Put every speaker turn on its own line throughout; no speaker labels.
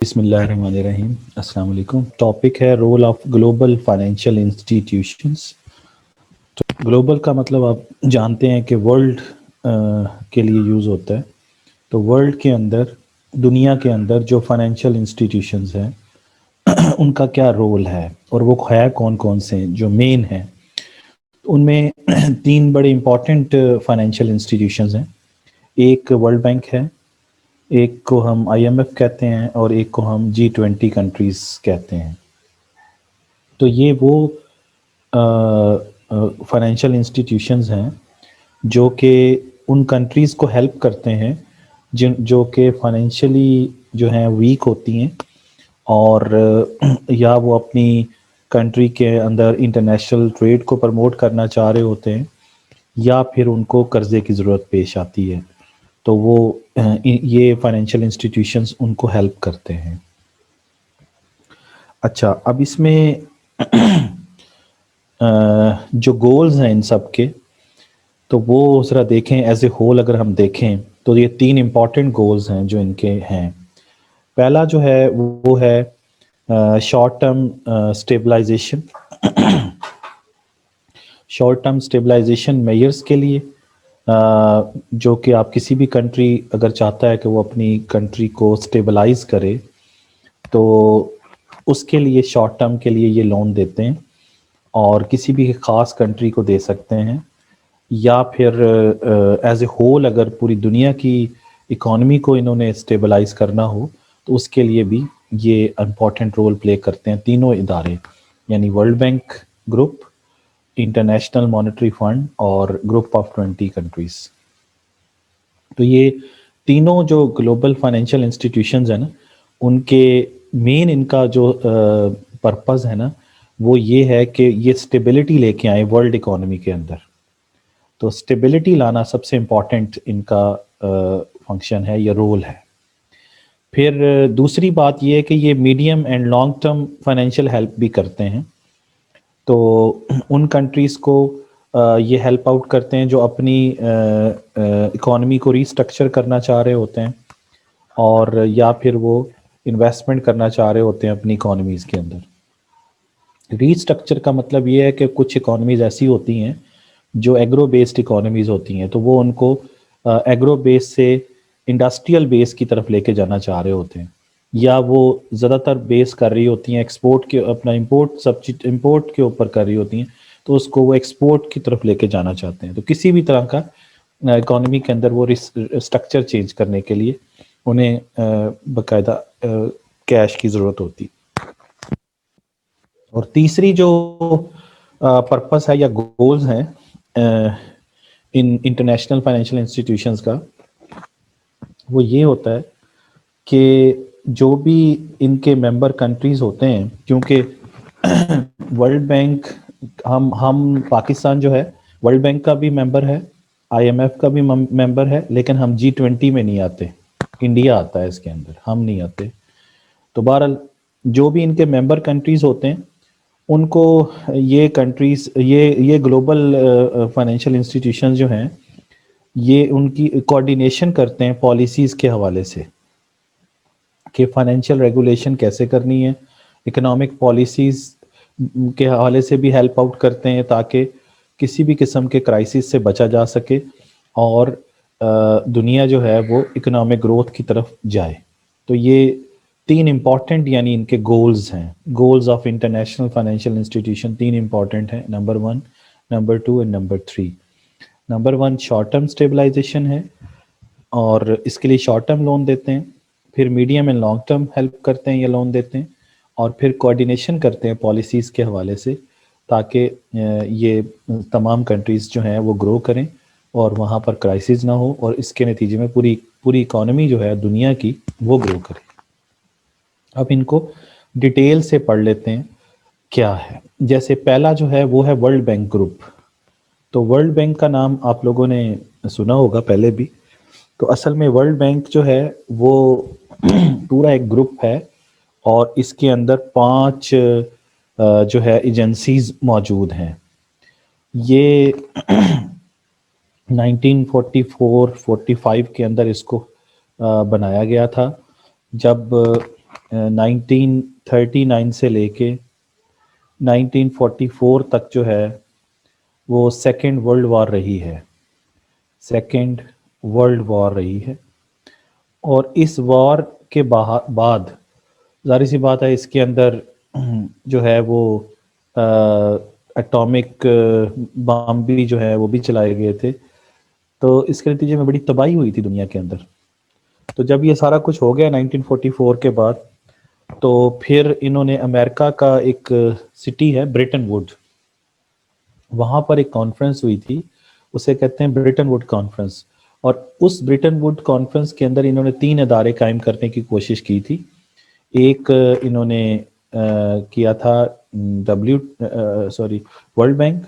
بسم اللہ الرحمن الرحیم. السلام علیکم. ٹاپک ہے role of global financial institutions. Global کا مطلب آپ جانتے ہیں کہ ورلڈ کے لیے یوز ہوتا ہے. تو ورلڈ کے اندر، دنیا کے اندر جو فائنینشیل انسٹیٹیوشنز ہیں ان کا کیا رول ہے اور وہ ہے کون کون سے جو مین ہیں. ان میں 3 بڑے امپورٹنٹ فائنینشیل انسٹیٹیوشنز ہیں. ایک ورلڈ بینک ہے، ایک کو ہم IMF کہتے ہیں، اور ایک کو ہم G20 کنٹریز کہتے ہیں. تو یہ وہ فائنینشیل انسٹیٹیوشنز ہیں جو کہ ان کنٹریز کو ہیلپ کرتے ہیں جو کہ فائنینشلی جو ہیں ویک ہوتی ہیں، اور یا وہ اپنی کنٹری کے اندر انٹرنیشنل ٹریڈ کو پروموٹ کرنا چاہ رہے ہوتے ہیں، یا پھر ان کو قرضے کی ضرورت پیش آتی ہے. تو وہ یہ فائنینشیل انسٹیٹیوشنز ان کو ہیلپ کرتے ہیں. اچھا، اب اس میں جو گولز ہیں ان سب کے، تو وہ ذرا دیکھیں ایز اے ہول. اگر ہم دیکھیں تو یہ 3 امپورٹنٹ گولز ہیں جو ان کے ہیں. پہلا جو ہے وہ ہے short term stabilisation. Short term stabilisation measures کے لیے، جو کہ آپ کسی بھی کنٹری اگر چاہتا ہے کہ وہ اپنی کنٹری کو اسٹیبلائز کرے، تو اس کے لیے شارٹ ٹرم کے لیے یہ لون دیتے ہیں، اور کسی بھی خاص کنٹری کو دے سکتے ہیں، یا پھر ایز اے ہول اگر پوری دنیا کی اکانومی کو انہوں نے اسٹیبلائز کرنا ہو تو اس کے لیے بھی یہ امپورٹنٹ رول پلے کرتے ہیں تینوں ادارے، یعنی world bank group, international monetary fund اور گروپ آف 20 کنٹریز. تو یہ تینوں جو گلوبل فائنینشیل انسٹیٹیوشنز ہیں نا، ان کے مین ان کا جو پرپز ہے نا، وہ یہ ہے کہ یہ اسٹیبلٹی لے کے آئیں ورلڈ اکانومی کے اندر. تو اسٹیبلٹی لانا سب سے امپورٹنٹ ان کا فنکشن ہے یا رول ہے. پھر دوسری بات یہ ہے کہ یہ medium and long term financial help بھی کرتے ہیں. تو ان کنٹریز کو یہ ہیلپ آؤٹ کرتے ہیں جو اپنی اکانومی کو ریسٹرکچر کرنا چاہ رہے ہوتے ہیں، اور یا پھر وہ انویسٹمنٹ کرنا چاہ رہے ہوتے ہیں اپنی اکانومیز کے اندر. ریسٹرکچر کا مطلب یہ ہے کہ کچھ اکانومیز ایسی ہوتی ہیں جو ایگرو بیسڈ اکانومیز ہوتی ہیں، تو وہ ان کو ایگرو بیس سے انڈسٹریل بیس کی طرف لے کے جانا چاہ رہے ہوتے ہیں، یا وہ زیادہ تر بیس کر رہی ہوتی ہیں ایکسپورٹ کے، اپنا امپورٹ کے اوپر کر رہی ہوتی ہیں، تو اس کو وہ ایکسپورٹ کی طرف لے کے جانا چاہتے ہیں. تو کسی بھی طرح کا اکانومی کے اندر وہ اسٹرکچر چینج کرنے کے لیے انہیں باقاعدہ کیش کی ضرورت ہوتی. اور تیسری جو پرپس ہے یا گولز ہیں ان انٹرنیشنل فائنینشیل انسٹیٹیوشنز کا، وہ یہ ہوتا ہے کہ جو بھی ان کے ممبر کنٹریز ہوتے ہیں، کیونکہ ورلڈ بینک، ہم پاکستان جو ہے ورلڈ بینک کا بھی ممبر ہے، IMF کا بھی ممبر ہے، لیکن ہم G20 میں نہیں آتے. انڈیا آتا ہے اس کے اندر، ہم نہیں آتے. تو بہرحال جو بھی ان کے ممبر کنٹریز ہوتے ہیں ان کو یہ کنٹریز، یہ گلوبل فائنینشیل انسٹیٹیوشن جو ہیں، یہ ان کی کوآرڈینیشن کرتے ہیں پالیسیز کے حوالے سے کہ فائنینشیل ریگولیشن کیسے کرنی ہے. اکنامک پالیسیز کے حوالے سے بھی ہیلپ آؤٹ کرتے ہیں تاکہ کسی بھی قسم کے کرائسس سے بچا جا سکے اور دنیا جو ہے وہ اکنامک گروتھ کی طرف جائے. تو یہ 3 امپورٹنٹ یعنی ان کے گولز ہیں. Goals of international financial institution 3 important ہیں، number 1، number 2 and number 3. Number 1 short term stabilisation ہے، اور اس کے لیے شارٹ ٹرم لون دیتے ہیں. پھر medium and long term help کرتے ہیں یا لون دیتے ہیں، اور پھر کوآرڈینیشن کرتے ہیں پالیسیز کے حوالے سے تاکہ یہ تمام کنٹریز جو ہیں وہ گرو کریں اور وہاں پر کرائسس نہ ہو، اور اس کے نتیجے میں پوری اکانومی جو ہے دنیا کی وہ گرو کرے. اب ان کو ڈیٹیل سے پڑھ لیتے ہیں کیا ہے. جیسے پہلا جو ہے وہ ہے ورلڈ بینک گروپ. تو ورلڈ بینک کا نام آپ لوگوں نے سنا ہوگا پہلے بھی. تو اصل میں ورلڈ بینک جو ہے وہ پورا ایک گروپ ہے، اور اس کے اندر 5 جو ہے ایجنسیز موجود ہیں. یہ 1944-45 کے اندر اس کو بنایا گیا تھا، جب 1939 سے لے کے 1944 تک جو ہے وہ سیکنڈ ورلڈ وار رہی ہے، سیکنڈ ورلڈ وار رہی ہے، اور اس وار کے بعد ظاہر سی بات ہے اس کے اندر جو ہے وہ اٹامک بام بھی جو ہے وہ بھی چلائے گئے تھے، تو اس کے نتیجے میں بڑی تباہی ہوئی تھی دنیا کے اندر۔ تو جب یہ سارا کچھ ہو گیا 1944 کے بعد، تو پھر انہوں نے امریکہ کا ایک سٹی ہے برٹن ووڈ، وہاں پر ایک کانفرنس ہوئی تھی، اسے کہتے ہیں برٹن ووڈ کانفرنس، اور اس برٹن ووڈ کانفرنس کے اندر انہوں نے 3 ادارے قائم کرنے کی کوشش کی تھی۔ ایک انہوں نے کیا تھا ورلڈ بینک،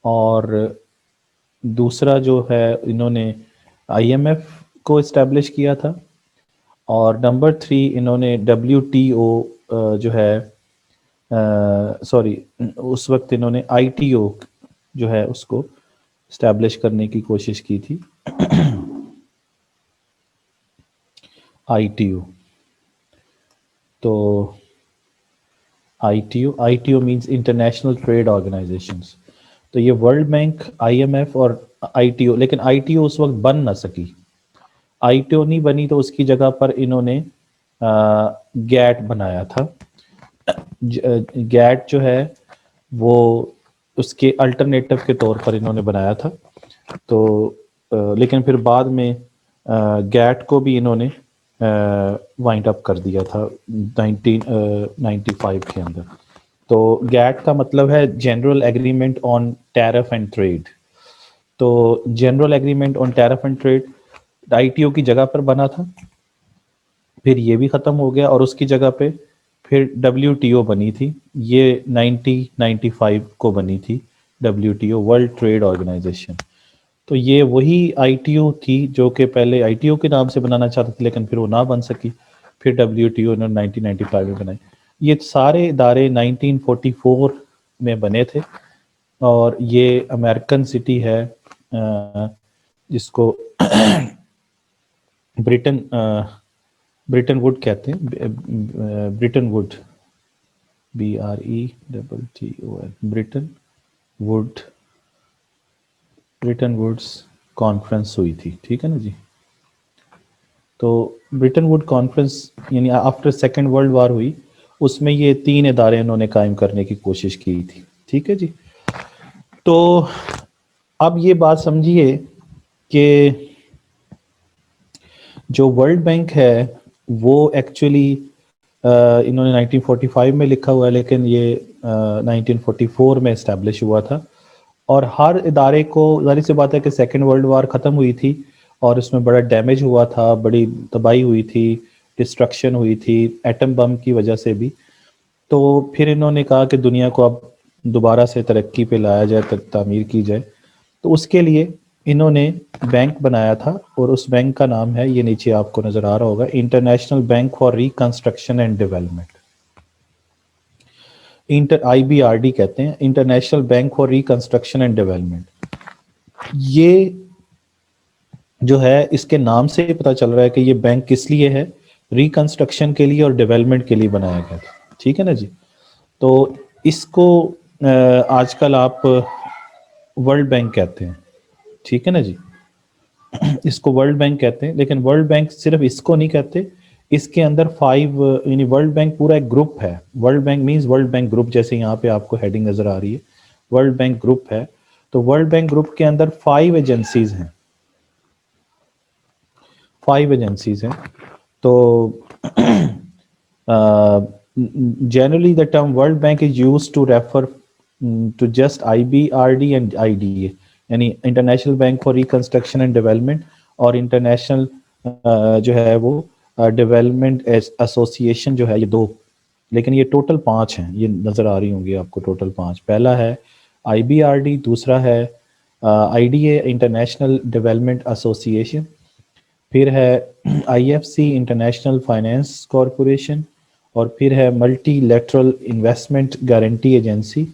اور دوسرا جو ہے انہوں نے IMF کو اسٹیبلش کیا تھا، اور نمبر 3 انہوں نے WTO جو ہے اس وقت انہوں نے ITO جو ہے اس کو اسٹیبلش کرنے کی کوشش کی تھی۔ ITO، تو ITO means international trade organisations, تو یہ ورلڈ بینک، IMF اور ITO، لیکن ITO اس وقت بن نہ سکی، ITO نہیں بنی تو اس کی جگہ پر انہوں نے گیٹ بنایا تھا۔ گیٹ جو ہے وہ اس کے الٹرنیٹو کے طور پر انہوں نے بنایا تھا، تو لیکن پھر بعد میں گیٹ کو بھی انہوں نے وائنڈ اپ کر دیا تھا 1995 کے اندر۔ تو گیٹ کا مطلب ہے general agreement on tariff and trade, تو general agreement on tariff and trade ITO کی جگہ پر بنا تھا، پھر یہ بھی ختم ہو گیا، اور اس کی جگہ پہ پھر WTO بنی تھی، یہ 1995 کو بنی تھی WTO، ورلڈ ٹریڈ آرگنائزیشن۔ تو یہ وہی ITO تھی جو کہ پہلے ITO کے نام سے بنانا چاہتے تھے لیکن پھر وہ نہ بن سکی، پھر WTO انہوں نے 1995 میں بنائی۔ یہ سارے ادارے 1944 میں بنے تھے، اور یہ امریکن سٹی ہے جس کو برٹن ووڈ کہتے ہیں، Bretton Wood, BRETTON، Bretton Woods conference ہوئی تھی، ٹھیک ہے نا جی۔ تو برٹن ووڈ کانفرنس یعنی آفٹر سیکنڈ ورلڈ وار ہوئی، اس میں یہ 3 ادارے انہوں نے قائم کرنے کی کوشش کی تھی، ٹھیک ہے جی۔ تو اب یہ بات سمجھیے کہ جو ورلڈ بینک ہے وہ ایکچولی انہوں نے 1945 میں لکھا ہوا ہے، لیکن یہ 1944 میں اسٹیبلش ہوا تھا، اور ہر ادارے کو ظاہر سی بات ہے کہ سیکنڈ ورلڈ وار ختم ہوئی تھی اور اس میں بڑا ڈیمیج ہوا تھا، بڑی تباہی ہوئی تھی، ڈسٹرکشن ہوئی تھی ایٹم بم کی وجہ سے بھی، تو پھر انہوں نے کہا کہ دنیا کو اب دوبارہ سے ترقی پہ لایا جائے، تعمیر کی جائے، تو اس کے لیے انہوں نے بینک بنایا تھا، اور اس بینک کا نام ہے، یہ نیچے آپ کو نظر آ رہا ہوگا، international bank for reconstruction and development, IBRD کہتے ہیں، international bank for reconstruction and development. یہ جو ہے اس کے نام سے پتہ چل رہا ہے کہ یہ بینک کس لیے ہے، ریکنسٹرکشن کے لیے اور ڈیولپمنٹ کے لیے بنایا گیا تھا، ٹھیک ہے نا جی۔ تو اس کو آج کل آپ ورلڈ بینک کہتے ہیں، ٹھیک ہے نا جی، اس کو ورلڈ بینک کہتے ہیں، لیکن ورلڈ بینک صرف اس کو نہیں کہتے، اس کے اندر 5 یعنی ورلڈ بینک پورا ایک گروپ ہے، world bank means world bank group, جیسے یہاں پہ آپ کو ہیڈنگ نظر آ رہی ہے ورلڈ بینک گروپ ہے، تو ورلڈ بینک گروپ کے اندر 5 ایجنسیز ہیں، 5 ایجنسیز ہیں۔ تو generally the term World Bank is used to refer to just IBRD and IDA، یعنی international bank for reconstruction and development, اور انٹرنیشنل جو ہے وہ ڈیولپمنٹ ایسوسی ایشن جو ہے، یہ 2، لیکن یہ ٹوٹل 5 ہیں، یہ نظر آ رہی ہوں گی آپ کو، ٹوٹل 5۔ پہلا ہے IBRD، دوسرا ہے IDA انٹرنیشنل ڈیولپمنٹ ایسوسی ایشن، پھر ہے IFC انٹرنیشنل فائنینس کارپوریشن، اور پھر ہے multi lateral investment guarantee agency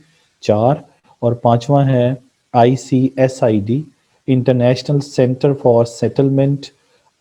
4، اور 5واں ہے ICSID international centre for settlement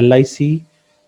LIC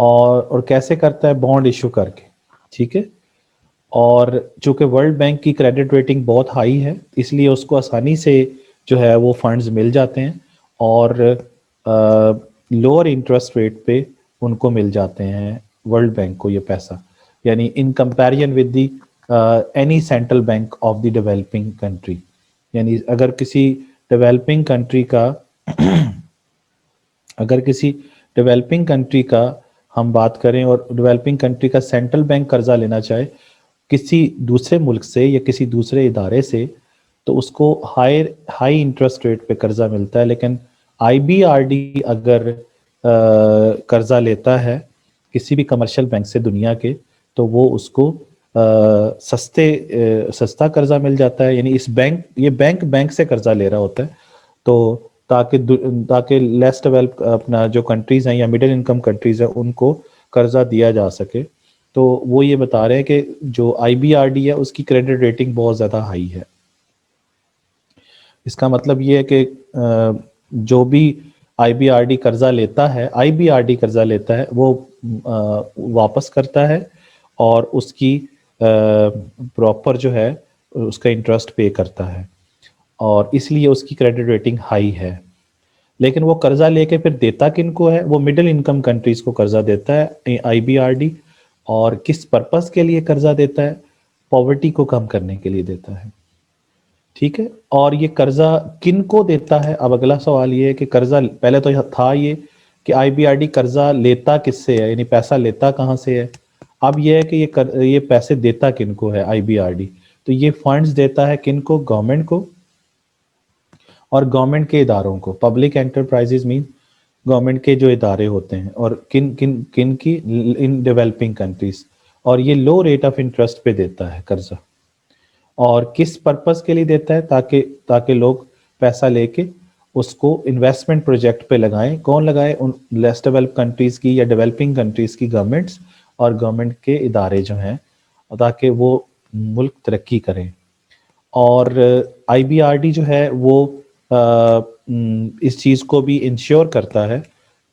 اور کیسے کرتا ہے؟ بانڈ ایشو کر کے، ٹھیک ہے. اور چونکہ ورلڈ بینک کی کریڈٹ ریٹنگ بہت ہائی ہے، اس لیے اس کو آسانی سے جو ہے وہ فنڈز مل جاتے ہیں، اور لوور انٹرسٹ ریٹ پہ ان کو مل جاتے ہیں ورلڈ بینک کو یہ پیسہ، یعنی in comparison with the any central bank of the developing country. یعنی اگر کسی ڈیولپنگ کنٹری کا ہم بات کریں اور ڈیولپنگ کنٹری کا سینٹرل بینک قرضہ لینا چاہے کسی دوسرے ملک سے یا کسی دوسرے ادارے سے، تو اس کو ہائی انٹرسٹ ریٹ پہ قرضہ ملتا ہے. لیکن آئی بی آر ڈی اگر قرضہ لیتا ہے کسی بھی کمرشل بینک سے دنیا کے، تو وہ اس کو سستا قرضہ مل جاتا ہے. یعنی یہ بینک سے قرضہ لے رہا ہوتا ہے، تو تاکہ لیس ڈیولپ اپنا جو کنٹریز ہیں یا مڈل انکم کنٹریز ہیں ان کو قرضہ دیا جا سکے. تو وہ یہ بتا رہے ہیں کہ جو آئی بی آر ڈی ہے اس کی کریڈٹ ریٹنگ بہت زیادہ ہائی ہے. اس کا مطلب یہ ہے کہ جو بھی آئی بی آر ڈی قرضہ لیتا ہے وہ واپس کرتا ہے، اور اس کی پراپر جو ہے اس کا انٹرسٹ پے کرتا ہے، اور اس لیے اس کی کریڈٹ ریٹنگ ہائی ہے. لیکن وہ قرضہ لے کے پھر دیتا کن کو ہے؟ وہ مڈل انکم کنٹریز کو قرضہ دیتا ہے آئی بی آر ڈی. اور کس پرپس کے لیے قرضہ دیتا ہے؟ پاورٹی کو کم کرنے کے لیے دیتا ہے، ٹھیک ہے. اور یہ قرضہ کن کو دیتا ہے؟ اب اگلا سوال یہ ہے کہ قرضہ پہلے تو تھا یہ کہ آئی بی آر ڈی قرضہ لیتا کس سے ہے، یعنی پیسہ لیتا کہاں سے ہے. اب یہ ہے کہ یہ پیسے دیتا کن کو ہے آئی بی آر ڈی؟ تو یہ فنڈز دیتا ہے کن کو؟ گورنمنٹ کو اور گورنمنٹ کے اداروں کو. پبلک انٹرپرائزز مین گورنمنٹ کے جو ادارے ہوتے ہیں، اور کن کی؟ In developing countries. اور یہ لو ریٹ آف انٹرسٹ پہ دیتا ہے قرضہ. اور کس پرپس کے لیے دیتا ہے؟ تاکہ لوگ پیسہ لے کے اس کو انویسٹمنٹ پروجیکٹ پہ لگائیں. کون لگائے؟ ان لیس ڈیولپ کنٹریز کی یا ڈیولپنگ کنٹریز کی گورنمنٹس اور گورنمنٹ کے ادارے جو ہیں، تاکہ وہ ملک ترقی کریں. اور آئی بی آر ڈی جو ہے وہ اس چیز کو بھی انشور کرتا ہے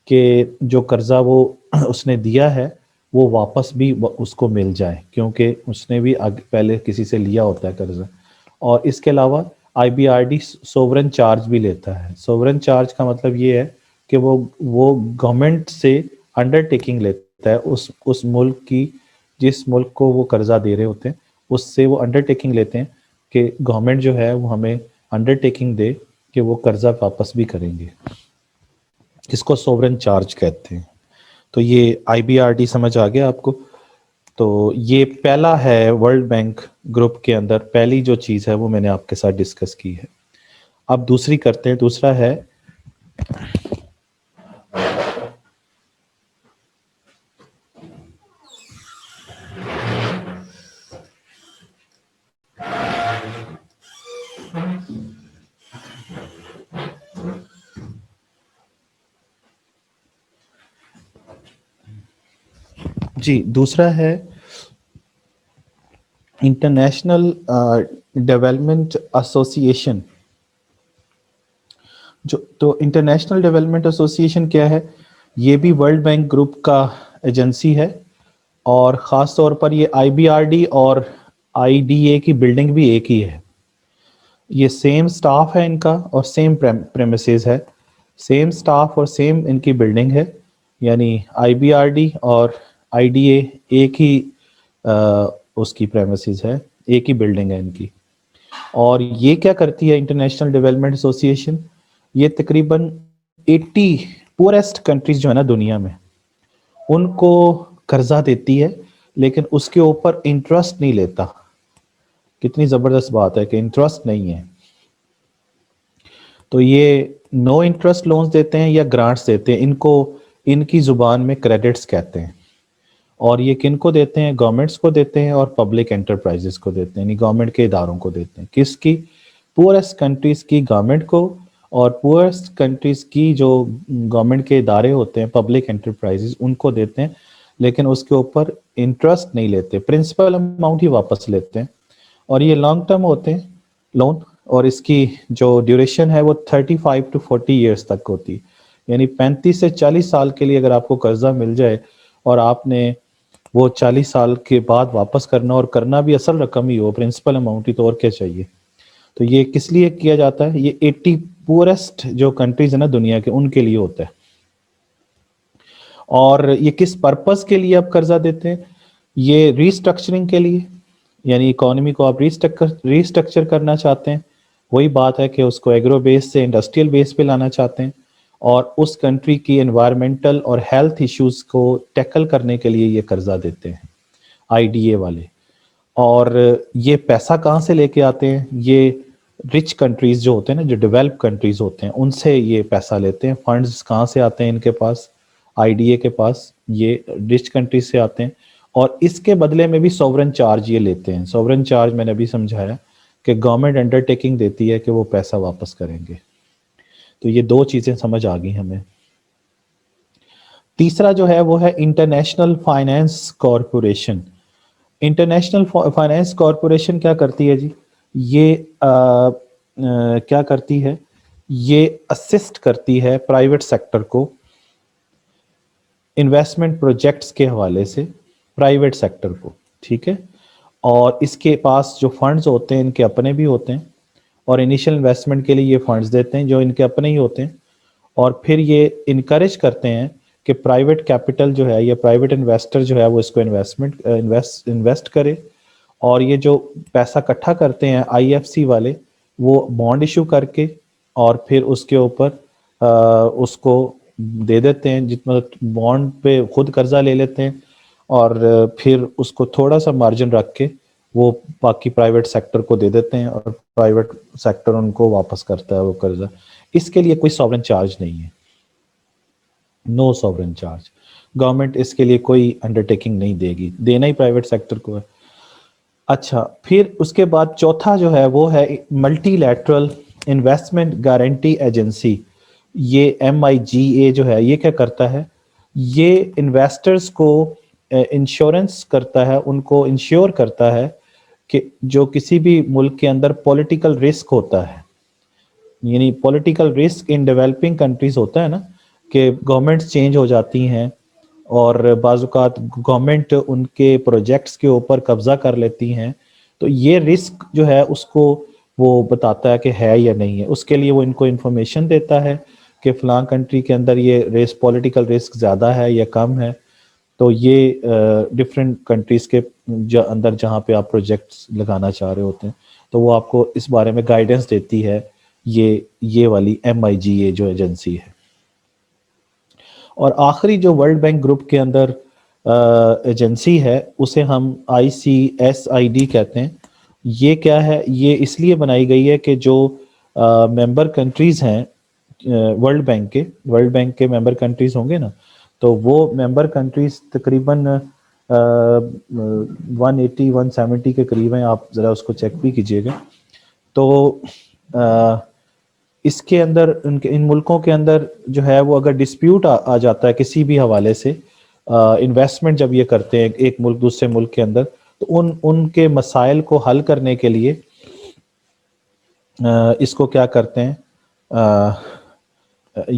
کہ جو قرضہ وہ اس نے دیا ہے وہ واپس بھی اس کو مل جائے، کیونکہ اس نے بھی پہلے کسی سے لیا ہوتا ہے قرضہ. اور اس کے علاوہ I B R D sovereign charge بھی لیتا ہے. سوورن چارج کا مطلب یہ ہے کہ وہ گورنمنٹ سے انڈر ٹیکنگ لیتا ہے، اس ملک کی، جس ملک کو وہ قرضہ دے رہے ہوتے ہیں اس سے وہ انڈر ٹیکنگ لیتے ہیں کہ گورنمنٹ جو ہے وہ ہمیں انڈر ٹیکنگ دے کہ وہ قرضہ واپس بھی کریں گے. اس کو سوورن چارج کہتے ہیں. تو یہ آئی بی آر ڈی سمجھ آ گیا آپ کو؟ تو یہ پہلا ہے ورلڈ بینک گروپ کے اندر پہلی جو چیز ہے وہ میں نے آپ کے ساتھ ڈسکس کی ہے. اب دوسری کرتے ہیں. دوسرا ہے دوسرا ہے انٹرنیشنل ڈیولپمنٹ ایسوسی ایشن. تو انٹرنیشنل ڈیولپمنٹ ایسوسی ایشن کیا ہے؟ یہ بھی ورلڈ بینک گروپ کا ایجنسی ہے، اور خاص طور پر یہ آئی بی آر ڈی اور آئی ڈی اے کی بلڈنگ بھی ایک ہی ہے. یہ سیم سٹاف ہے ان کا اور سیم پریمیسز ہے. سیم سٹاف اور سیم ان کی بلڈنگ ہے. یعنی آئی بی آر ڈی اور آئی ڈی اے ایک ہی اس کی پریمیسز ہے، ایک ہی بلڈنگ ہے ان کی. اور یہ کیا کرتی ہے انٹرنیشنل ڈیولپمنٹ ایسوسی ایشن؟ یہ تقریباً 80 پورسٹ کنٹریز جو ہے نا دنیا میں، ان کو قرضہ دیتی ہے، لیکن اس کے اوپر انٹرسٹ نہیں لیتا. کتنی زبردست بات ہے کہ انٹرسٹ نہیں ہے. تو یہ نو انٹرسٹ لونز دیتے ہیں یا گرانٹس دیتے ہیں. ان کی زبان میں کریڈٹس کہتے ہیں. اور یہ کن کو دیتے ہیں؟ گورنمنٹس کو دیتے ہیں اور پبلک انٹرپرائزز کو دیتے ہیں، یعنی گورنمنٹ کے اداروں کو دیتے ہیں. کس کی؟ پورسٹ کنٹریز کی گورنمنٹ کو، اور پورسٹ کنٹریز کی جو گورنمنٹ کے ادارے ہوتے ہیں پبلک انٹرپرائزز ان کو دیتے ہیں، لیکن اس کے اوپر انٹرسٹ نہیں لیتے، پرنسپل اماؤنٹ ہی واپس لیتے ہیں. اور یہ لانگ ٹرم ہوتے ہیں لون، اور اس کی جو ڈیوریشن ہے وہ 35 to 40 ایئرس تک ہوتی ہے. یعنی 35 سے 40 سال کے لیے اگر آپ کو قرضہ مل جائے اور آپ نے وہ 40 سال کے بعد واپس کرنا، اور کرنا بھی اصل رقم ہی ہو، پرنسپل اماؤنٹ ہی، تو اور کیا چاہیے. تو یہ کس لیے کیا جاتا ہے؟ یہ 80 پورسٹ جو کنٹریز ہیں نا دنیا کے، ان کے لیے ہوتا ہے. اور یہ کس پرپس کے لیے آپ قرضہ دیتے ہیں؟ یہ ریسٹرکچرنگ کے لیے، یعنی اکانومی کو آپ ریسٹرکچر کرنا چاہتے ہیں. وہی بات ہے کہ اس کو ایگرو بیس سے انڈسٹریل بیس پہ لانا چاہتے ہیں، اور اس کنٹری کی انوائرمنٹل اور ہیلتھ ایشوز کو ٹیکل کرنے کے لیے یہ قرضہ دیتے ہیں آئی ڈی اے والے. اور یہ پیسہ کہاں سے لے کے آتے ہیں؟ یہ رچ کنٹریز جو ہوتے ہیں نا، جو ڈیولپ کنٹریز ہوتے ہیں، ان سے یہ پیسہ لیتے ہیں. فنڈز کہاں سے آتے ہیں ان کے پاس؟ آئی ڈی اے کے پاس. یہ رچ کنٹریز سے آتے ہیں، اور اس کے بدلے میں بھی سوورن چارج یہ لیتے ہیں. سوورن چارج میں نے ابھی سمجھایا کہ گورنمنٹ انڈر ٹیکنگ دیتی ہے کہ وہ پیسہ واپس کریں گے. تو یہ دو چیزیں سمجھ آ گئی ہمیں. تیسرا جو ہے وہ ہے international finance corporation. International finance corporation کیا کرتی ہے جی؟ یہ کیا کرتی ہے؟ یہ اسسٹ کرتی ہے پرائیویٹ سیکٹر کو انویسٹمنٹ پروجیکٹس کے حوالے سے، پرائیویٹ سیکٹر کو. ٹھیک ہے. اور اس کے پاس جو فنڈز ہوتے ہیں ان کے اپنے بھی ہوتے ہیں، اور انیشل انویسٹمنٹ کے لیے یہ فنڈز دیتے ہیں جو ان کے اپنے ہی ہوتے ہیں. اور پھر یہ انکریج کرتے ہیں کہ پرائیویٹ کیپٹل جو ہے یا پرائیویٹ انویسٹر جو ہے وہ اس کو انویسٹ کرے. اور یہ جو پیسہ اکٹھا کرتے ہیں آئی ایف سی والے، وہ بانڈ ایشو کر کے اور پھر اس کے اوپر اس کو دے دیتے ہیں. جتنا بانڈ پہ خود قرضہ لے لیتے ہیں، اور پھر اس کو تھوڑا سا مارجن رکھ کے وہ باقی پرائیویٹ سیکٹر کو دے دیتے ہیں، اور پرائیویٹ سیکٹر ان کو واپس کرتا ہے وہ قرضہ. اس کے لیے کوئی سوورن چارج نہیں ہے، نو سوورن چارج. گورنمنٹ اس کے لیے کوئی انڈرٹیکنگ نہیں دے گی، دینا ہی پرائیویٹ سیکٹر کو ہے. اچھا، پھر اس کے بعد چوتھا جو ہے وہ ہے multi lateral investment guarantee agency. یہ MIGA جو ہے یہ کیا کرتا ہے؟ یہ انویسٹرز کو انشورنس کرتا ہے، ان کو انشور کرتا ہے کہ جو کسی بھی ملک کے اندر پولیٹیکل رسک ہوتا ہے، یعنی political risk in developing countries ہوتا ہے نا، کہ گورنمنٹس چینج ہو جاتی ہیں اور بعض اوقات گورنمنٹ ان کے پروجیکٹس کے اوپر قبضہ کر لیتی ہیں. تو یہ رسک جو ہے اس کو وہ بتاتا ہے کہ ہے یا نہیں ہے. اس کے لیے وہ ان کو انفارمیشن دیتا ہے کہ فلاں کنٹری کے اندر یہ پولیٹیکل رسک زیادہ ہے یا کم ہے. تو یہ ڈفرینٹ کنٹریز کے اندر جہاں پہ آپ پروجیکٹس لگانا چاہ رہے ہوتے ہیں تو وہ آپ کو اس بارے میں گائیڈنس دیتی ہے یہ والی MIGA جو ایجنسی ہے. اور آخری جو ورلڈ بینک گروپ کے اندر ایجنسی ہے اسے ہم ICSID کہتے ہیں. یہ کیا ہے؟ یہ اس لیے بنائی گئی ہے کہ جو ممبر کنٹریز ہیں ورلڈ بینک کے ممبر کنٹریز ہوں گے نا، تو وہ ممبر کنٹریز تقریباً 180-170 کے قریب ہیں. آپ ذرا اس کو چیک بھی کیجئے گا. تو اس کے اندر ان ملکوں کے اندر جو ہے وہ اگر ڈسپیوٹ آ جاتا ہے کسی بھی حوالے سے، انویسٹمنٹ جب یہ کرتے ہیں ایک ملک دوسرے ملک کے اندر، تو ان کے مسائل کو حل کرنے کے لیے اس کو کیا کرتے ہیں،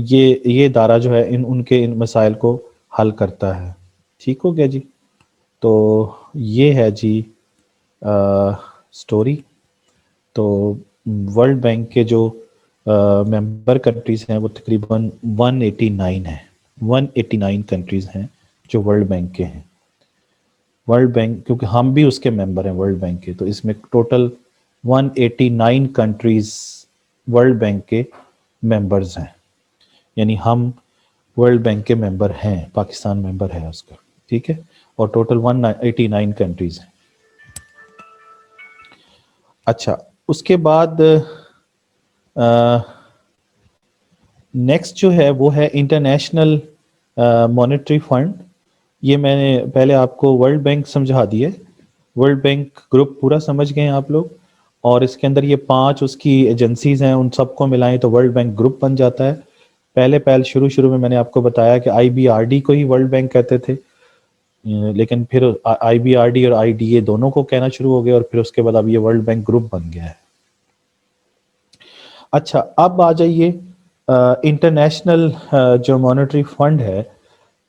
یہ ادارہ جو ہے ان کے مسائل کو حل کرتا ہے. ٹھیک ہو گیا جی؟ تو یہ ہے جی سٹوری. تو ورلڈ بینک کے جو ممبر کنٹریز ہیں وہ تقریباً 189 ہیں. 189 کنٹریز ہیں جو ورلڈ بینک کے ہیں. ورلڈ بینک کیونکہ ہم بھی اس کے ممبر ہیں ورلڈ بینک کے، تو اس میں ٹوٹل 189 کنٹریز ورلڈ بینک کے ممبرز ہیں. یعنی ہم ورلڈ بینک کے ممبر ہیں، پاکستان ممبر ہے اس کا. ٹھیک ہے. اور ٹوٹل 189 کنٹریز ہیں. اچھا، اس کے بعد نیکسٹ جو ہے وہ ہے انٹرنیشنل مانیٹری فنڈ. یہ میں نے پہلے آپ کو ورلڈ بینک سمجھا دیے. ورلڈ بینک گروپ پورا سمجھ گئے ہیں آپ لوگ، اور اس کے اندر یہ 5 اس کی ایجنسیز ہیں، ان سب کو ملائیں تو ورلڈ بینک گروپ بن جاتا ہے. پہلے شروع میں نے آپ کو بتایا کہ IBRD کو ہی ورلڈ بینک کہتے تھے، لیکن پھر IBRD اور IDA دونوں کو کہنا شروع ہو گئے، اور پھر اس کے بعد اب یہ ورلڈ بینک گروپ بن گیا ہے. اچھا، اب آ جائیے انٹرنیشنل جو مانیٹری فنڈ ہے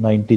90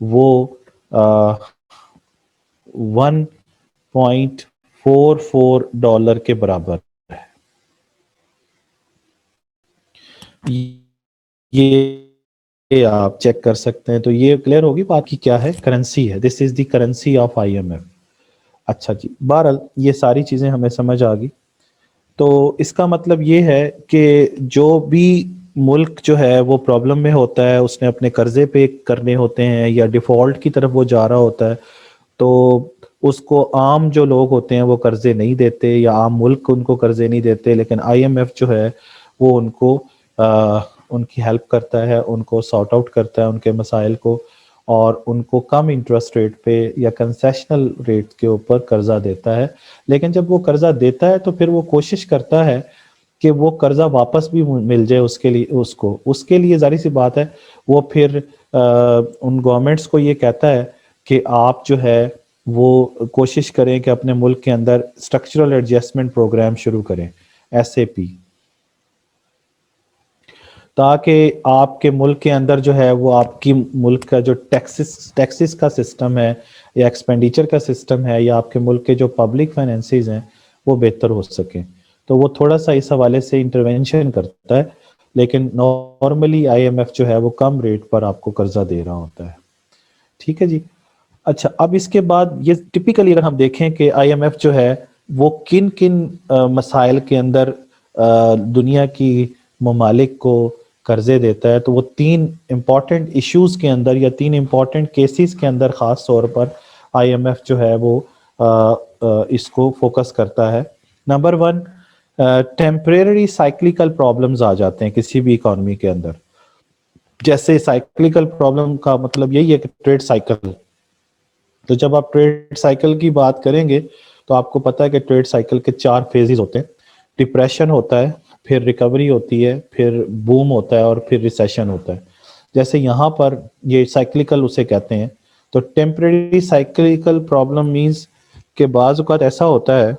وہ 1.44 کے برابر ہے. یہ آپ چیک کر سکتے ہیں. تو یہ کلیئر ہوگی بات کی کیا ہے کرنسی ہے. دس از دی کرنسی آف IMF. اچھا جی, بہرحال یہ ساری چیزیں ہمیں سمجھ آ گئی. تو اس کا مطلب یہ ہے کہ جو بھی ملک جو ہے وہ پرابلم میں ہوتا ہے, اس نے اپنے قرضے پے کرنے ہوتے ہیں یا ڈیفالٹ کی طرف وہ جا رہا ہوتا ہے, تو اس کو عام جو لوگ ہوتے ہیں وہ قرضے نہیں دیتے, یا عام ملک ان کو قرضے نہیں دیتے, لیکن IMF جو ہے وہ ان کو ان کی ہیلپ کرتا ہے, ان کو سارٹ آؤٹ کرتا ہے ان کے مسائل کو, اور ان کو کم انٹرسٹ ریٹ پہ یا کنسیشنل ریٹ کے اوپر قرضہ دیتا ہے. لیکن جب وہ قرضہ دیتا ہے تو پھر وہ کوشش کرتا ہے کہ وہ قرضہ واپس بھی مل جائے اس کے لیے, اس کے لیے ظاہر سی بات ہے وہ پھر ان گورنمنٹس کو یہ کہتا ہے کہ آپ جو ہے وہ کوشش کریں کہ اپنے ملک کے اندر اسٹرکچرل ایڈجسٹمنٹ پروگرام شروع کریں, SAP, تاکہ آپ کے ملک کے اندر جو ہے وہ آپ کی ملک کا جو ٹیکسز کا سسٹم ہے یا ایکسپینڈیچر کا سسٹم ہے یا آپ کے ملک کے جو پبلک فائنینسز ہیں وہ بہتر ہو سکیں. تو وہ تھوڑا سا اس حوالے سے انٹرونشن کرتا ہے, لیکن نارملی IMF جو ہے وہ کم ریٹ پر آپ کو قرضہ دے رہا ہوتا ہے. ٹھیک ہے جی. اچھا, اب اس کے بعد یہ ٹپیکلی اگر ہم دیکھیں کہ IMF جو ہے وہ کن کن مسائل کے اندر دنیا کی ممالک کو قرضے دیتا ہے, تو وہ 3 امپورٹنٹ ایشوز کے اندر یا 3 امپورٹنٹ کیسز کے اندر خاص طور پر IMF جو ہے وہ اس کو فوکس کرتا ہے. نمبر 1, ٹیمپریری سائیکلیکل پرابلمز آ جاتے ہیں کسی بھی اکانومی کے اندر. جیسے سائیکلیکل پرابلم کا مطلب یہی ہے کہ ٹریڈ سائیکل. تو جب آپ ٹریڈ سائیکل کی بات کریں گے تو آپ کو پتا ہے کہ ٹریڈ سائیکل کے 4 فیزز ہوتے ہیں. ڈپریشن ہوتا ہے, پھر ریکوری ہوتی ہے, پھر بوم ہوتا ہے, اور پھر ریسیشن ہوتا ہے. جیسے یہاں پر یہ سائیکلیکل اسے کہتے ہیں. تو ٹیمپریری سائیکلیکل پرابلم مینز کہ بعض اوقات ایسا ہوتا ہے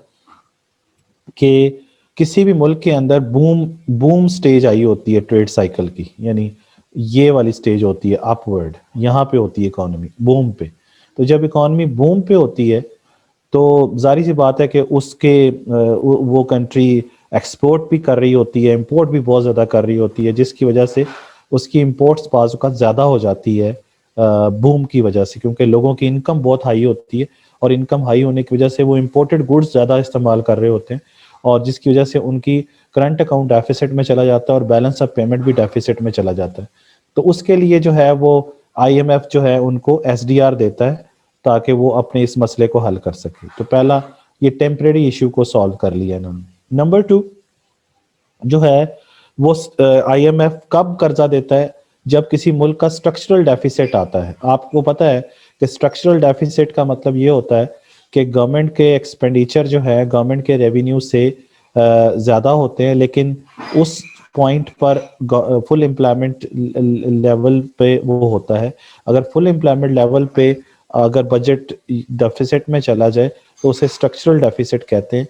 کہ کسی بھی ملک کے اندر بوم سٹیج آئی ہوتی ہے ٹریڈ سائیکل کی, یعنی یہ والی سٹیج ہوتی ہے اپورڈ, یہاں پہ ہوتی ہے اکانومی بوم پہ. تو جب اکانومی بوم پہ ہوتی ہے تو ظاہر سی بات ہے کہ اس کے وہ کنٹری ایکسپورٹ بھی کر رہی ہوتی ہے, امپورٹ بھی بہت زیادہ کر رہی ہوتی ہے, جس کی وجہ سے اس کی امپورٹس بعض اوقات زیادہ ہو جاتی ہے بوم کی وجہ سے, کیونکہ لوگوں کی انکم بہت ہائی ہوتی ہے, اور انکم ہائی ہونے کی وجہ سے وہ امپورٹڈ گڈس زیادہ استعمال کر رہے ہوتے ہیں, اور جس کی وجہ سے ان کی کرنٹ اکاؤنٹ ڈیفیسٹ میں چلا جاتا ہے اور بیلنس آف پیمنٹ بھی ڈیفیسٹ میں چلا جاتا ہے. تو اس کے لیے جو ہے وہ IMF جو ہے ان کو SDR دیتا ہے تاکہ وہ اپنے اس مسئلے کو حل کر سکے. تو پہلا یہ ٹیمپریری ایشو کو سالو کر لیا انہوں نے. نمبر 2 جو ہے وہ IMF کب قرضہ دیتا ہے؟ جب کسی ملک کا اسٹرکچرل ڈیفیسٹ آتا ہے. آپ کو پتا ہے کہ اسٹرکچرل ڈیفیسٹ کا مطلب یہ ہوتا ہے کہ گورنمنٹ کے ایکسپینڈیچر جو ہے گورنمنٹ کے ریونیو سے زیادہ ہوتے ہیں, لیکن اس پوائنٹ پر فل امپلائمنٹ لیول پہ وہ ہوتا ہے. اگر فل امپلائمنٹ لیول پہ اگر بجٹ ڈیفیسٹ میں چلا جائے تو اسے اسٹرکچرل ڈیفیسٹ کہتے ہیں.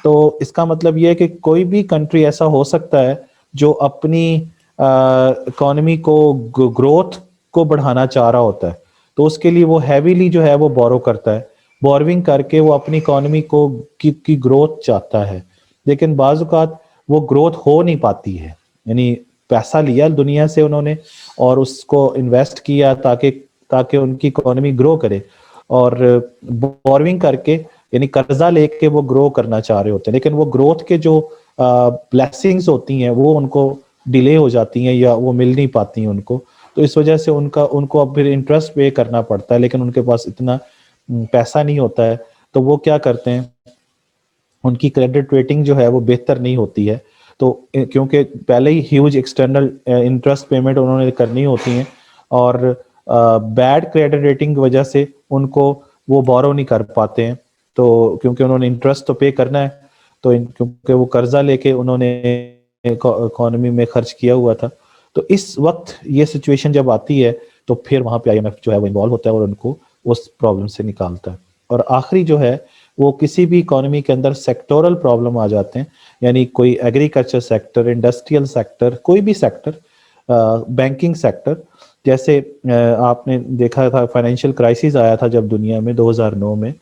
تو اس کا مطلب یہ ہے کہ کوئی بھی کنٹری ایسا ہو سکتا ہے جو اپنی اکانومی کو گروتھ کو بڑھانا چاہ رہا ہوتا ہے, تو اس کے لیے وہ ہیویلی جو ہے وہ بورو کرتا ہے, بوروئنگ کر کے وہ اپنی اکانومی کو کی گروتھ چاہتا ہے. لیکن بعض اوقات وہ گروتھ ہو نہیں پاتی ہے, یعنی پیسہ لیا دنیا سے انہوں نے اور اس کو انویسٹ کیا تاکہ ان کی اکانومی گرو کرے, اور بوروئنگ کر کے یعنی قرضہ لے کے وہ گرو کرنا چاہ رہے ہوتے ہیں, لیکن وہ گروتھ کے جو بلیسنگز ہوتی ہیں وہ ان کو ڈیلے ہو جاتی ہیں یا وہ مل نہیں پاتی ہیں ان کو. تو اس وجہ سے ان کو اب پھر انٹرسٹ پے کرنا پڑتا ہے, لیکن ان کے پاس اتنا پیسہ نہیں ہوتا ہے. تو وہ کیا کرتے ہیں, ان کی کریڈٹ ریٹنگ جو ہے وہ بہتر نہیں ہوتی ہے, تو کیونکہ پہلے ہی ہیوج ایکسٹرنل انٹرسٹ پیمنٹ انہوں نے کرنی ہوتی ہیں, اور بیڈ کریڈٹ ریٹنگ کی وجہ سے ان کو وہ بورو نہیں کر پاتے ہیں. تو کیونکہ انہوں نے انٹرسٹ تو پے کرنا ہے, تو کیونکہ وہ قرضہ لے کے انہوں نے اکانومی میں خرچ کیا ہوا تھا. تو اس وقت یہ سچویشن جب آتی ہے تو پھر وہاں پہ IMF جو ہے وہ انوالو ہوتا ہے اور ان کو اس پرابلم سے نکالتا ہے. اور آخری جو ہے وہ کسی بھی اکانومی کے اندر سیکٹورل پرابلم آ جاتے ہیں, یعنی کوئی ایگریکلچر سیکٹر, انڈسٹریل سیکٹر, کوئی بھی سیکٹر, بینکنگ سیکٹر, جیسے آپ نے دیکھا تھا فائنینشیل کرائسس آیا تھا جب دنیا میں 2009 میں،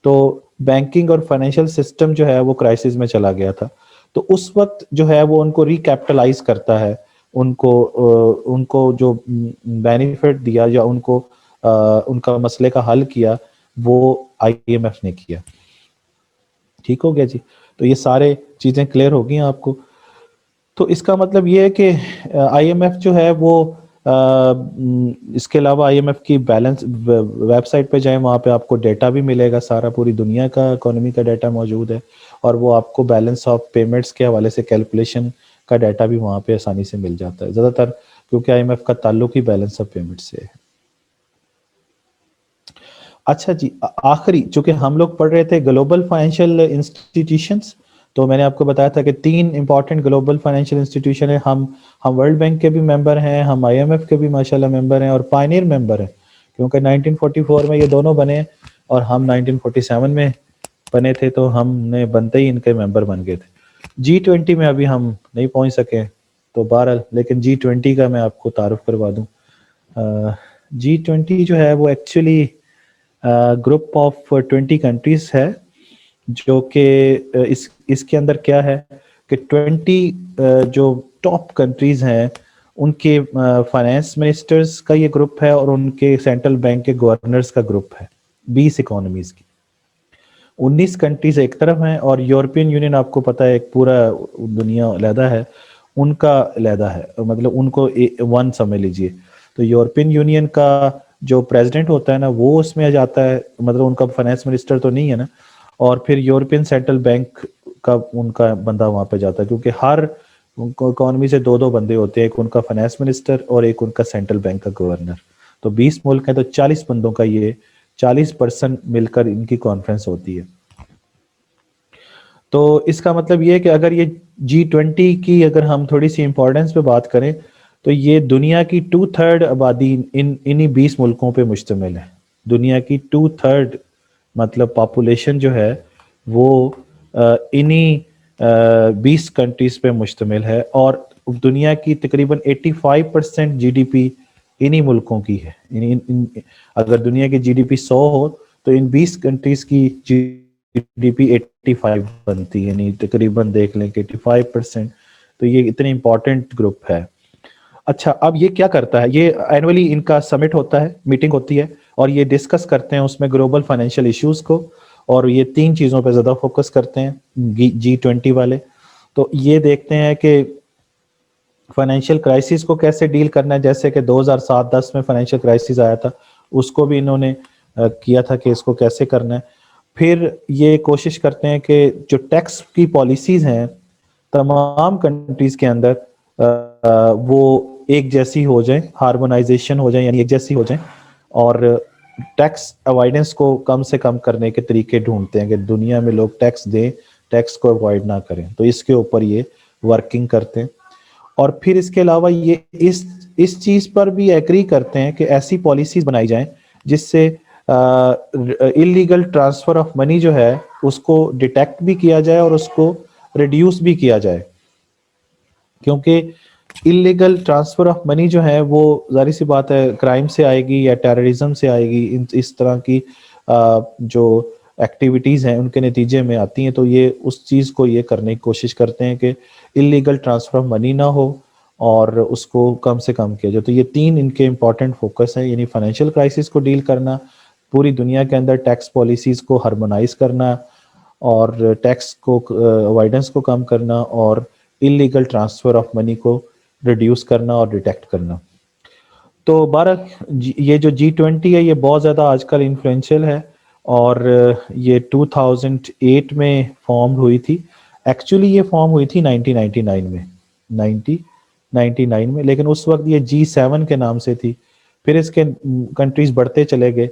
تو بینکنگ اور فائنینشیل سسٹم جو ہے وہ کرائسس میں چلا گیا تھا. تو اس وقت جو ہے وہ ان کو ریکیپٹلائز کرتا ہے، ان کو جو بینیفٹ دیا یا ان کا مسئلے کا حل کیا وہ IMF نے کیا. ٹھیک ہو گیا جی. تو یہ سارے چیزیں کلیئر ہو گئی آپ کو. تو اس کا مطلب یہ ہے کہ IMF جو ہے وہ اس کے علاوہ IMF کی بیلنس ویب سائٹ پہ جائیں، وہاں پہ آپ کو ڈیٹا بھی ملے گا، سارا پوری دنیا کا اکانومی کا ڈیٹا موجود ہے، اور وہ آپ کو بیلنس آف پیمنٹس کے حوالے سے کیلکولیشن کا ڈیٹا بھی وہاں پہ آسانی سے مل جاتا ہے، زیادہ تر کیونکہ IMF کا تعلق ہی بیلنس آف پیمنٹ سے ہے. اچھا جی، آخری چونکہ ہم لوگ پڑھ رہے تھے گلوبل فائنینشیل انسٹیٹیوشنز، تو میں نے آپ کو بتایا تھا کہ 3 امپورٹنٹ گلوبل فائنینشیل انسٹیٹیوشن ہیں. ہم ورلڈ بینک کے بھی ممبر ہیں، ہم IMF کے بھی ماشاءاللہ ممبر ہیں، اور پائنیئر ممبر ہیں، کیونکہ 1944 میں یہ دونوں بنے اور ہم 1947 میں بنے تھے، تو ہم نے بنتے ہی ان کے ممبر بن گئے تھے. G20 میں ابھی ہم نہیں پہنچ سکے، تو بہرحال لیکن G20 کا میں آپ کو تعارف کروا دوں. G20 جو ہے وہ ایکچولی گروپ آف 20 کنٹریز ہے، جو کہ اس کے اندر کیا ہے کہ 20 جو ٹاپ کنٹریز ہیں ان کے فائنینس منسٹرز کا یہ گروپ ہے، اور ان کے سینٹرل بینک کے گورنرز کا گروپ ہے. 20 اکانومیز کی 19 کنٹریز ایک طرف ہیں، اور یورپین یونین آپ کو پتہ ہے ایک پورا دنیا علیحدہ ہے، ان کا علیحدہ ہے، مطلب ان کو ون سمجھ لیجئے. تو یورپین یونین کا جو پریزیڈنٹ ہوتا ہے نا وہ اس میں آ جاتا ہے، مطلب ان کا فائنینس منسٹر تو نہیں ہے نا، اور پھر یورپین سینٹرل بینک کا ان کا بندہ وہاں پہ جاتا ہے، کیونکہ ہر اکانومی سے 2 بندے ہوتے ہیں، ایک ان کا فائنینس منسٹر اور ایک ان کا سینٹرل بینک کا گورنر. تو 20 ملک ہیں، تو 40 بندوں کا یہ 40% مل کر ان کی کانفرنس ہوتی ہے. تو اس کا مطلب یہ ہے کہ اگر یہ G20 کی اگر ہم تھوڑی سی امپورٹنس پہ بات کریں تو یہ دنیا کی 2/3 آبادی انہی 20 ملکوں پہ مشتمل ہے. دنیا کی 2/3 مطلب پاپولیشن جو ہے وہ انہی 20 کنٹریز پہ مشتمل ہے، اور دنیا کی تقریباً 85% GDP انہی ملکوں کی ہے. اگر دنیا کی GDP 100 ہو تو ان 20 کنٹریز کی GDP 85 بنتی ہے، یعنی تقریباً دیکھ لیں کہ 85%. تو یہ اتنے امپورٹنٹ گروپ ہے. اچھا، اب یہ کیا کرتا ہے؟ یہ اینولی ان کا سمٹ ہوتا ہے، میٹنگ ہوتی ہے، اور یہ ڈسکس کرتے ہیں اس میں گلوبل فائنینشیل ایشوز کو، اور یہ 3 چیزوں پہ زیادہ فوکس کرتے ہیں G20 والے. تو یہ دیکھتے ہیں کہ فائنینشیل کرائسس کو کیسے ڈیل کرنا ہے، جیسے کہ 2007-10 میں فائنینشیل کرائسس آیا تھا، اس کو بھی انہوں نے کیا تھا کہ اس کو کیسے کرنا ہے. پھر یہ کوشش کرتے ہیں کہ جو ٹیکس کی پالیسیز ہیں تمام کنٹریز کے اندر وہ ایک جیسی ہو جائیں، ہارمونائزیشن ہو جائیں، یعنی ایک جیسی ہو جائیں، اور ٹیکس اوائڈنس کو کم سے کم کرنے کے طریقے ڈھونڈتے ہیں کہ دنیا میں لوگ ٹیکس دیں، ٹیکس کو اوائڈ نہ کریں. تو اس کے اوپر یہ ورکنگ کرتے ہیں. اور پھر اس کے علاوہ یہ اس چیز پر بھی ایگری کرتے ہیں کہ ایسی پالیسیز بنائی جائیں جس سے اللیگل ٹرانسفر آف منی جو ہے اس کو ڈیٹیکٹ بھی کیا جائے اور اس کو ریڈیوس بھی کیا جائے. کیونکہ اللیگل ٹرانسفر آف منی جو ہے وہ ظاہر سی بات ہے کرائم سے آئے گی یا ٹیررزم سے آئے گی، اس طرح کی جو ایکٹیویٹیز ہیں ان کے نتیجے میں آتی ہیں. تو یہ اس چیز کو یہ کرنے کی کوشش کرتے ہیں کہ اللیگل ٹرانسفر آف منی نہ ہو اور اس کو کم سے کم کیا جائے. تو یہ 3 ان کے امپورٹنٹ فوکس ہیں، یعنی فائنینشیل کرائسس کو ڈیل کرنا، پوری دنیا کے اندر ٹیکس پالیسیز کو ہارمونائز کرنا، اور ٹیکس کو اوائڈنس کو کم کرنا، اور اللیگل ٹرانسفر آف منی کو ریڈیوس کرنا اور ڈیٹیکٹ کرنا. تو یہ جو G20 ہے یہ بہت زیادہ آج کل انفلوئنشل ہے، اور یہ 2008 میں فارم ہوئی تھی. ایکچولی یہ فارم ہوئی تھی 1999 میں، لیکن اس وقت یہ G7 کے نام سے تھی. پھر اس کے کنٹریز بڑھتے چلے گئے،